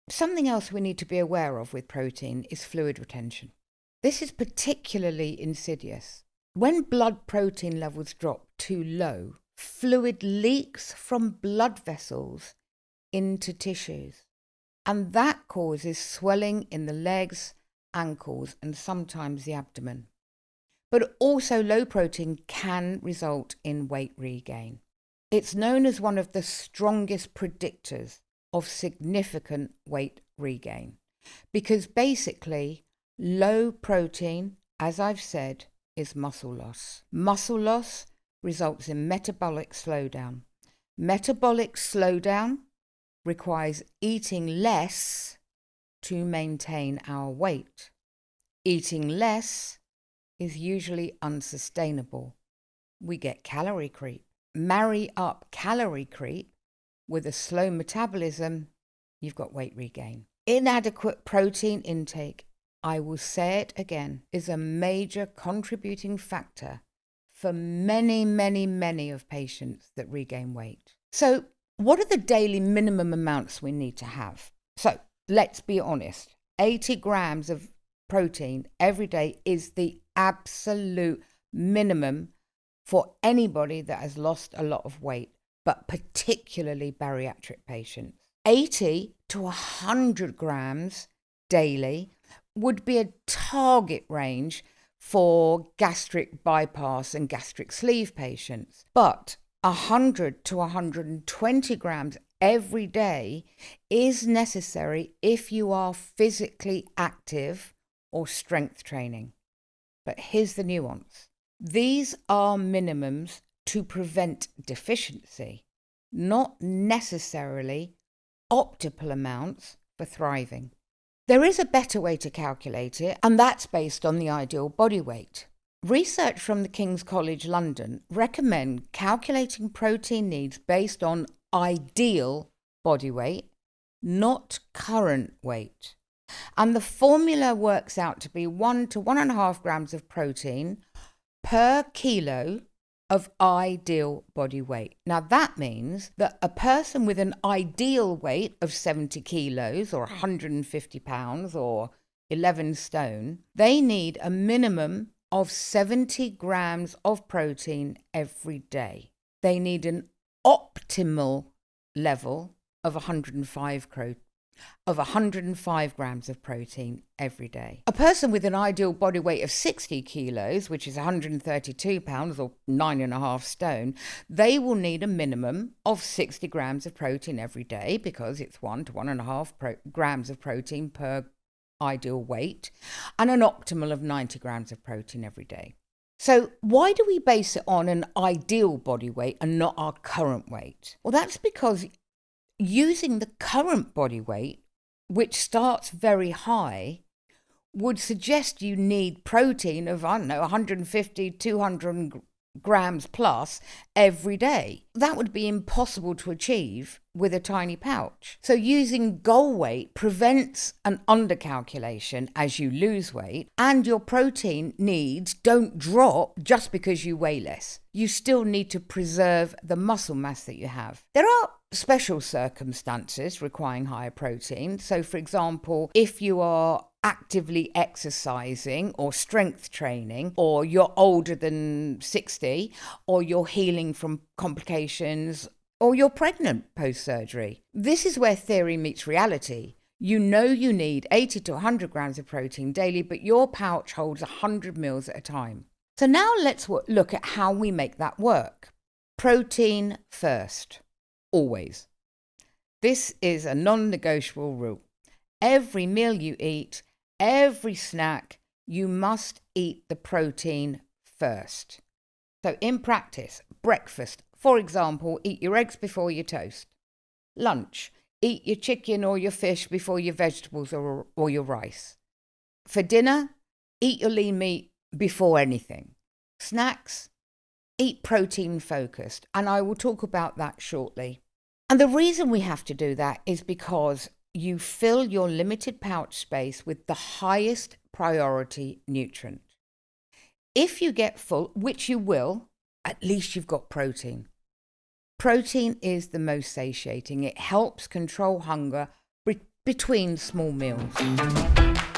Something else we need to be aware of with protein is fluid retention. This is particularly insidious. When blood protein levels drop too low, fluid leaks from blood vessels into tissues, and that causes swelling in the legs, ankles, and sometimes the abdomen. But also low protein can result in weight regain. It's known as one of the strongest predictors of significant weight regain because basically low protein, as I've said, is muscle loss. Muscle loss results in metabolic slowdown. Metabolic slowdown requires eating less to maintain our weight. Eating less is usually unsustainable. We get calorie creep. Marry up calorie creep with a slow metabolism, you've got weight regain. Inadequate protein intake, I will say it again, is a major contributing factor for many of patients that regain weight. So what are the daily minimum amounts we need to have? So let's be honest, 80 grams of protein every day is the absolute minimum for anybody that has lost a lot of weight, but particularly bariatric patients. 80 to 100 grams daily would be a target range for gastric bypass and gastric sleeve patients. But 100 to 120 grams every day is necessary if you are physically active or strength training. But here's the nuance. These are minimums to prevent deficiency, not necessarily optimal amounts for thriving. There is a better way to calculate it, and that's based on the ideal body weight. Research from the King's College London recommend calculating protein needs based on ideal body weight, not current weight. And the formula works out to be 1 to 1.5 grams of protein per kilo of ideal body weight. Now that means that a person with an ideal weight of 70 kilos or 150 pounds or 11 stone, they need a minimum of 70 grams of protein every day. They need an optimal level of 105 grams of protein every day. A person with an ideal body weight of 60 kilos, which is 132 pounds or 9.5 stone, they will need a minimum of 60 grams of protein every day because it's 1 to 1.5 grams of protein per ideal weight and an optimal of 90 grams of protein every day. So why do we base it on an ideal body weight and not our current weight? Well, that's because using the current body weight, which starts very high, would suggest you need protein of, 150, 200 grams plus every day. That would be impossible to achieve with a tiny pouch. So using goal weight prevents an undercalculation as you lose weight, and your protein needs don't drop just because you weigh less. You still need to preserve the muscle mass that you have. There are special circumstances requiring higher protein. So for example, if you are actively exercising or strength training, or you're older than 60, or you're healing from complications, or you're pregnant post-surgery. This is where theory meets reality. You know you need 80 to 100 grams of protein daily, but your pouch holds 100 mils at a time. So now let's look at how we make that work. Protein first, always. This is a non-negotiable rule. Every meal you eat, every snack, you must eat the protein first. So in practice, breakfast, for example, eat your eggs before your toast. Lunch, eat your chicken or your fish before your vegetables or your rice. For dinner, eat your lean meat before anything. Snacks, eat protein focused, and I will talk about that shortly. And the reason we have to do that is because you fill your limited pouch space with the highest priority nutrient. If you get full, which you will, at least you've got protein. Protein is the most satiating. It helps control hunger, between small meals.